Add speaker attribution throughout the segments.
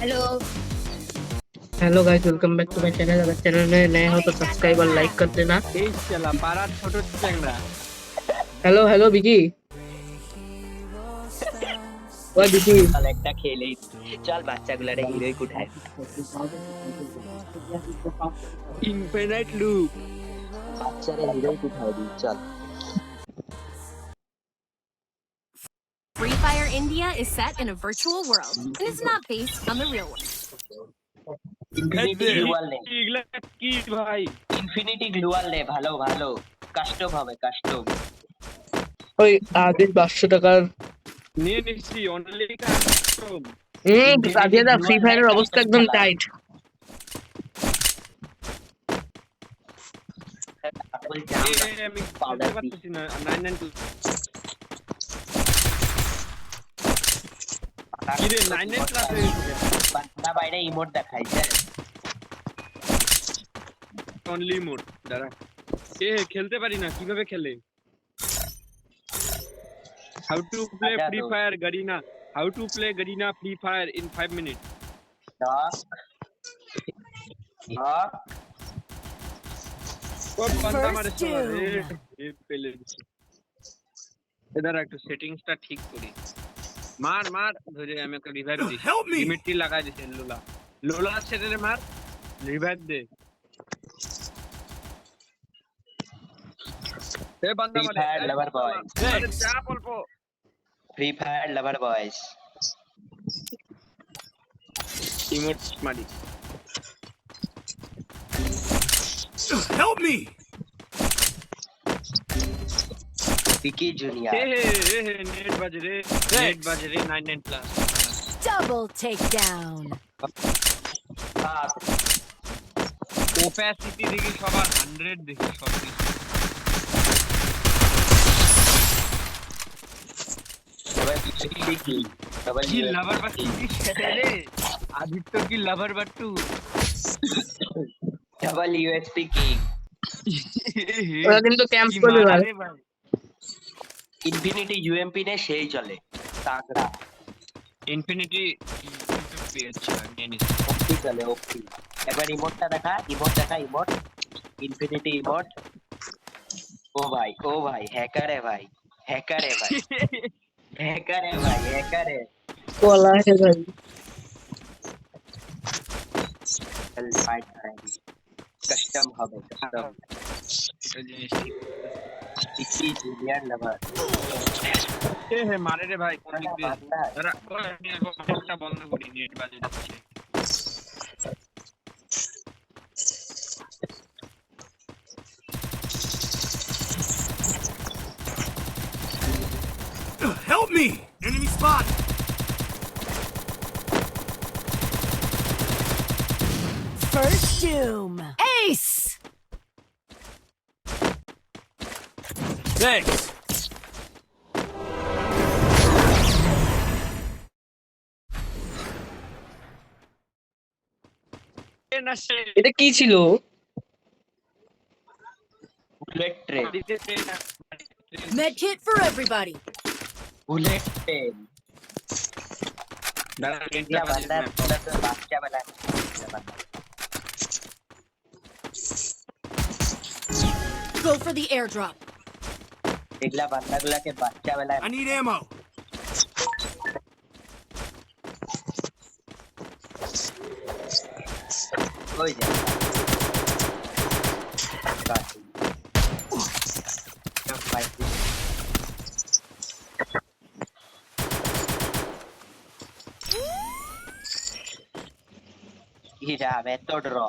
Speaker 1: Hello.
Speaker 2: Hello guys, welcome back to my channel. अगर channel में नए हो तो सब्सक्राइब और लाइक कर देना।
Speaker 3: चला पारा ছোট চ্যাংড়া।
Speaker 2: Hello hello Vicky. ওই विकी,
Speaker 1: চল একটা খেলেই, চল বাচ্চাগুলারে হিরোইক উঠায়।
Speaker 3: Infinite loop.
Speaker 1: বাচ্চারা হিরোইক উঠায় দিই, চল।
Speaker 4: Free Fire India is set in a virtual world and is not based on the real world.
Speaker 1: Infinity গ্লুয়াল নে,
Speaker 3: এগুলা কি ভাই?
Speaker 1: ইনফিনিটি গ্লুয়াল নে, ভালো ভালো কাস্টম হবে, কাস্টম।
Speaker 2: ওই আগে 500 টাকার
Speaker 3: নিয়ে নিচ্ছি অনলি কাস্টম।
Speaker 2: আগে দা ফ্রি ফায়ারের অবস্থা একদম টাইট।
Speaker 3: আমি পাউডার পাচ্ছি না 992 কি রে 99 ক্লাস হয়ে গেছে।
Speaker 1: বান্দা বাইরে ইমোট দেখাইছে
Speaker 3: অনলি মোড দাঁড়া। খেলতে পারি না, কিভাবে খেলে? How to play Free Fire Garena. How to play Garena Free Fire in 5 minutes. ও বান্দা মারে পেলে দিছি। এদার একটু সেটিংসটা ঠিক করি। মার মার ধরে আমি একটা রিভাইভ দিই। লিমিটটি লাগাই দিছি লোলা। লোলা ছেড়ে রে মার। রিভাইভ দে। এ বান্দা মারে।
Speaker 1: ফ্রি ফায়ার লাভার বয়,
Speaker 3: আরে যা বলবো।
Speaker 1: ফ্রি ফায়ার লাভার বয়স।
Speaker 3: ইমোট মারি।
Speaker 5: Help me!
Speaker 1: পিকি জুনিয়র।
Speaker 3: নেট বাজে রে 99 প্লাস।
Speaker 4: Double takedown.
Speaker 3: ওপ্যাসিটি দেখি সবার 100 দেখি সব কিছু। কি লাভার বাটু রে? আদিত্য কি লাভার বাটু?
Speaker 1: Double USP king.
Speaker 2: ওরা কিন্তু ক্যাম্প করবে ভাই।
Speaker 1: ইনফিনিটি ইউএমপি নে সেই চলে তাগড়া।
Speaker 3: ইনফিনিটি পেয়েছে নিয়ে
Speaker 1: ওপি চলে, ওপি। একবার ইমোটটা দেখা, ইমোট দেখা, ইমোট। Infinity emote. ও ভাই হ্যাকার है भाई, हैकर है भाई, हैकर है भाई, हैकर है।
Speaker 2: কোলা হে ভাই।
Speaker 1: चल फाइट करेंगे, कस्टम হবে, कस्टम।
Speaker 3: এটা জিনিস
Speaker 1: পিকি জুনিয়র লাভার।
Speaker 3: মারে রে ভাই কোন দিক দিয়ে? দাঁড়া একটা বন্ধ করি, নেট বাজে যাচ্ছে।
Speaker 5: Help me! Enemy spot!
Speaker 4: First doom. Ace.
Speaker 5: Thanks!
Speaker 2: এটা কি ছিল?
Speaker 1: Bullet train,
Speaker 4: Medkit for everybody.
Speaker 1: Bullet train.
Speaker 3: দাঁড়া
Speaker 1: इंडिया बंदा पूरा तो बादशाह बना।
Speaker 4: Go for the airdrop.
Speaker 1: इगला बंदा गुला के बादशाह बना।
Speaker 5: I need ammo!
Speaker 1: हो जाए हीरा मेथड रो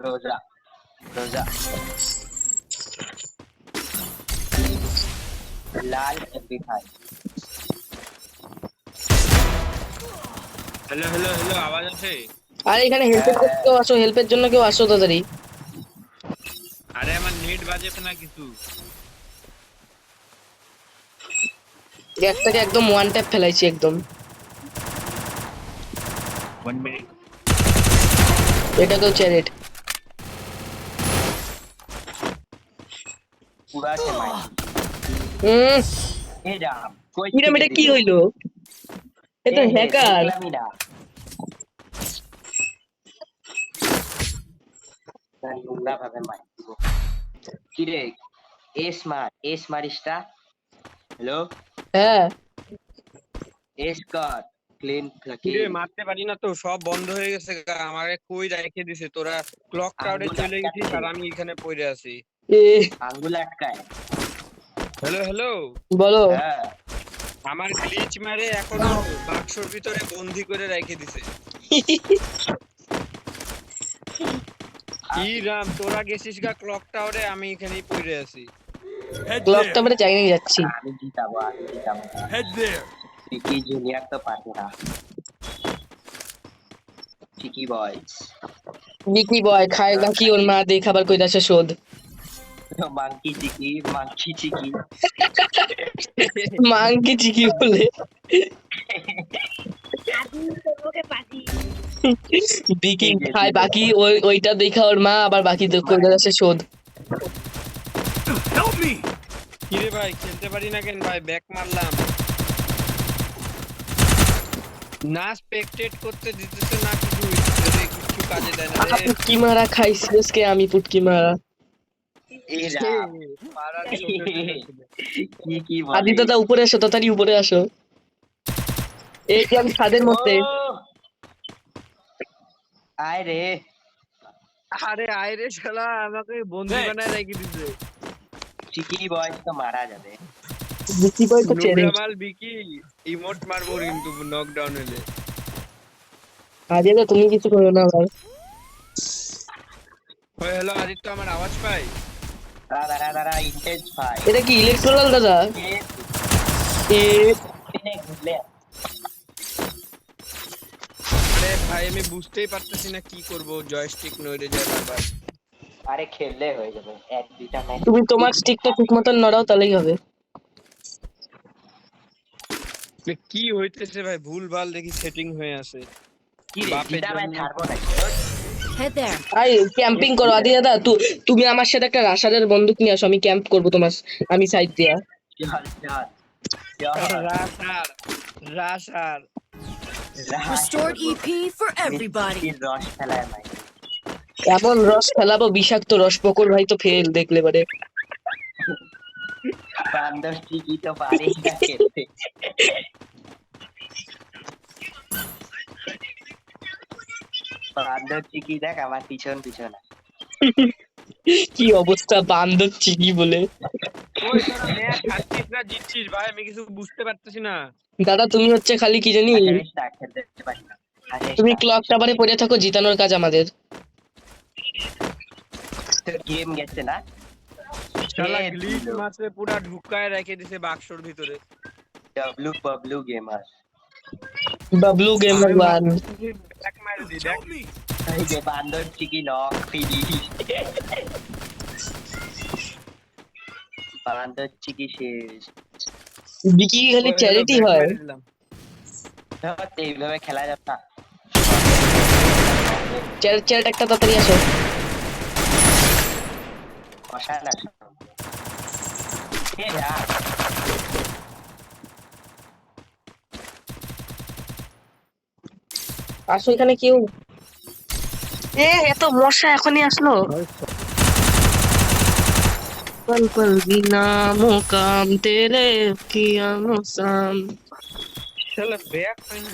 Speaker 1: रोजा रोजा लाल MP5।
Speaker 3: হ্যালো হ্যালো হ্যালো আওয়াজ আছে?
Speaker 2: আর এখানে হেল্পের জন্য কেউ আসো তাড়াতাড়ি।
Speaker 3: আরে আমার নেট বাজে না কিছু।
Speaker 2: গ্যাসটাকে একদম ওয়ান ট্যাপ ফেলাইছি একদম।
Speaker 3: 1 মিনিট।
Speaker 2: এটা তো চ্যারেট।
Speaker 1: पूरा से माइक এ রাম কই
Speaker 2: কিরাম এটা কি হইলো? এটা হ্যাকার।
Speaker 1: ভাবে মার দিব কি রে এস মারিসটা হ্যালো
Speaker 2: হ্যাঁ
Speaker 1: এস কর ক্লিন
Speaker 3: কিরে মারতে পারি না তো, সব বন্ধ হয়ে গেছে গা। আমারে কই রেখে দিছে তোরা? ক্লক টাওয়ারে
Speaker 1: আঙ্গুল
Speaker 3: চলে গেছিস
Speaker 1: আটকাচ্ছে।
Speaker 3: আর আমি এখানে পড়ে আছি।
Speaker 2: এ
Speaker 1: আঙ্গুল আটকায়
Speaker 3: হ্যালো হ্যালো,
Speaker 2: বলো।
Speaker 1: হ্যাঁ
Speaker 3: আমার গ্লিচ মারে এখনো বাক্সর ভিতরে বন্দি করে রেখে দিছে। কি রাম, তোরা গেছিস গা ক্লক টাওয়ারে, আমি এখানেই পড়ে আছি।
Speaker 5: Head
Speaker 2: ক্লকটা
Speaker 5: there.
Speaker 2: মানে চাইনিয়ে যাচ্ছি।
Speaker 1: আমি জিতাবো
Speaker 5: Head there.
Speaker 1: চিকি জুনিয়র তো পারবে না চিকি বয়স
Speaker 2: বিকি বয় খায় নাকি ওর মা দিয়ে খাবার কইতাছে শোধ।
Speaker 1: মাংকি চিকি
Speaker 2: মাংকি চিকি বলে। বিকি খায় বাকি ওইটা দেখা ওর মা আবার বাকি কইতাছে শোধ।
Speaker 5: Help me.
Speaker 3: কিরে ভাই খেলতে পারি না কেন ভাই? ব্যাক মারলাম না, স্পেকটেট করতে দিতেছে না, কিছু কাজে দেয় না রে।
Speaker 2: পুটকি মারা খাইছিস কে? আমি পুটকি মারা।
Speaker 1: এ রাম
Speaker 3: মারার লোকের
Speaker 1: কি
Speaker 2: আদি
Speaker 1: বলে
Speaker 2: দাদা উপরে আসো, তাড়াতাড়ি উপরে আসো। এই যে আমি ছাদের মধ্যে।
Speaker 1: ও! আয় রে
Speaker 3: আরে আইরে শালা, আমাকে বন্দি বানায় রেখে দিছে।
Speaker 1: চিকি বয়স তো মারা যাবে
Speaker 2: বিকি বয় তো চ্যালেঞ্জ।
Speaker 3: নোংরামাল বিকি ইমোট মারবো কিন্তু নকডাউন হলে।
Speaker 2: আদি দাদা তুমি কিছু করো না ভাই।
Speaker 3: ওই হ্যালো আদিত্য, আমার আওয়াজ পাই?
Speaker 1: দাঁড়া ইন্টেন্স ভাই
Speaker 2: এটা কি ইলেকট্রাল দাদা? এ
Speaker 1: ঘুরলে
Speaker 3: আরে ভাই আমি বুঝতেই পারতেছি না কি করব, জয়স্টিক নড়ে যায় বারবার।
Speaker 1: আরে খেললে হয়ে যাবে এক দুইটা ম্যাচ
Speaker 2: তুমি তোমার স্টিকটা ঠিক মতন নড়াও তাহলেই হবে।
Speaker 3: কি হইতেছে ভাই? ভুল ভাল দেখি সেটিং হয়ে আছে।
Speaker 1: কি রে
Speaker 3: বাপের
Speaker 1: জিতা ম্যাচ
Speaker 3: জন্য।
Speaker 1: হারবো নাকি
Speaker 4: Head there.
Speaker 2: আই ক্যাম্পিং করো আদি দাদা। তুমি আমার সাথে একটা রাশারের বন্দুক নিয়ে আসো, আমি ক্যাম্প করবো তোমার, আমি সাইড দিয়া।
Speaker 3: Rusher
Speaker 4: Restored EP for everybody.
Speaker 1: রস খেলায় ভাই
Speaker 2: এমন রস ফেলাবো বিষাক্ত রস, পকর ভাই তো ফেল দেখলে পারে।
Speaker 1: বান্দর চিকি তো পারিস না খেলতে বান্দর চিকি দেখ আমার পিছন
Speaker 2: কি অবস্থা বান্দর চিকি বলে।
Speaker 3: ওই তোরা ম্যাচ হারছিস না জিতছিস ভাই, আমি কিছু বুঝতে পারতেছি না।
Speaker 2: দাদা তুমি হচ্ছে খালি কি জানি,
Speaker 1: খেলতে পারি না
Speaker 2: তুমি ক্লক টাওয়ারে পড়ে থাকো, জিতানোর কাজ আমাদের।
Speaker 1: গেম গেছে না
Speaker 3: শালা গ্লিচ মারছে, পুরা ঢুকায় রেখে দিছে বাক্সর ভিতরে।
Speaker 1: Bablu gamer
Speaker 2: Bablu gamer one.
Speaker 3: Back মার দি দেখ।
Speaker 5: Help me.
Speaker 1: এই যে বান্দর চিকি নক ফিনিশ বান্দর চিকি শেষ
Speaker 2: বিকি খালি চ্যারিটি হয়।
Speaker 1: এইভাবে খেলা যাবে না
Speaker 2: চ্যাট একটা তাড়াতাড়ি আসো।
Speaker 1: বসায় না এ রাম
Speaker 2: আসো এখানে কেউ। এত মশা এখনই আসলো। पल पल बिना मुकाम तेरे किया मुसाम
Speaker 3: শালা ব্যাক পাই না।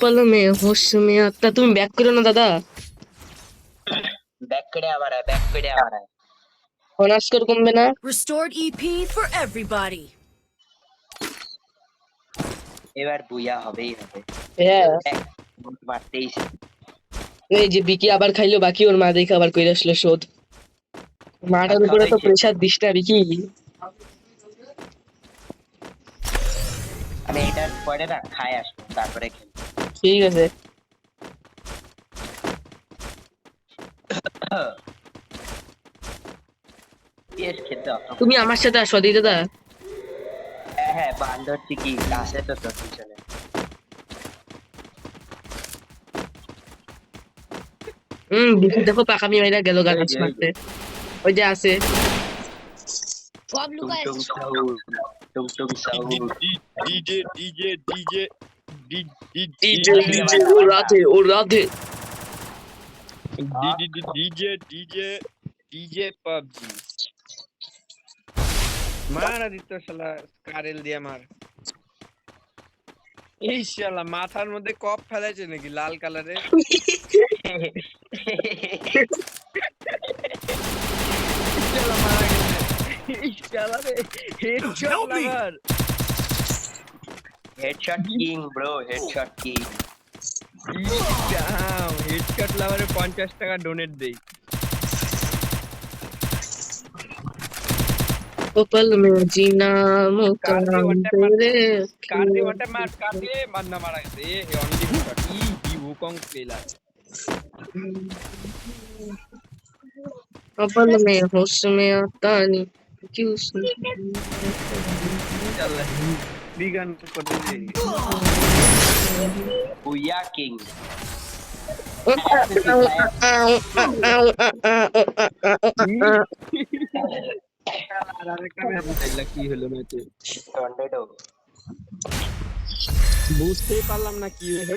Speaker 2: पल में होश में आता। তুমি ব্যাক করো না দাদা,
Speaker 1: ব্যাক করে আবার
Speaker 2: অনার্স স্কোর কমবে না।
Speaker 4: Restored EP for everybody.
Speaker 1: এবার বুইয়া হবেই হবে
Speaker 2: হ্যাঁ
Speaker 1: মারতেই
Speaker 2: এই যে বিকি আবার খাইলো বাকি ওর মা দেখে আবার কইরা আসলো শোধ। মাটার উপরে তো প্রেসার দিস না বিকি।
Speaker 1: আমি এটার পরে না খাই আসবো তারপরে খেলবো
Speaker 2: ঠিক আছে
Speaker 1: খেলতে হবে
Speaker 2: তুমি আমার সাথে আসো দি দাদা।
Speaker 1: হ্যাঁ বান্দর চিকি আসে তো তোর পিছনে
Speaker 2: বিকি দেখো পাকামি মাইরা গেল গাছ মারতে। ওই যে আছে
Speaker 1: টুম টুম টুং টুং sound
Speaker 3: DJ DJ DJ
Speaker 2: DJ ও রাধে
Speaker 3: DJ PUBG মার আদিত্য শালা কারেল দিয়ে মার এই শালা মাথার মধ্যে কপ ফেলেছে নাকি লাল কালারের শালা মারা গেছে এই শালা রে হেডশট
Speaker 5: Help me!
Speaker 3: লাগার
Speaker 1: headshot king bro headshot king
Speaker 3: headshot লাভারে 50 টাকা ডোনেট দেই
Speaker 2: ओ पल में जीना मुकाम तेरे
Speaker 3: কার্ডে ওটা মার কার্ডে মারনা মারা গেছে A only shot E ভুকং player
Speaker 2: ओ पल में होश में आता नहीं क्यों
Speaker 3: चल बिगन করে দে
Speaker 1: বুয়া কিং
Speaker 3: আরেকটা ম্যাচ খেললা কি হলো ম্যাচে
Speaker 1: টর্নেডো
Speaker 3: বুঝতেই পারলাম না কি হলো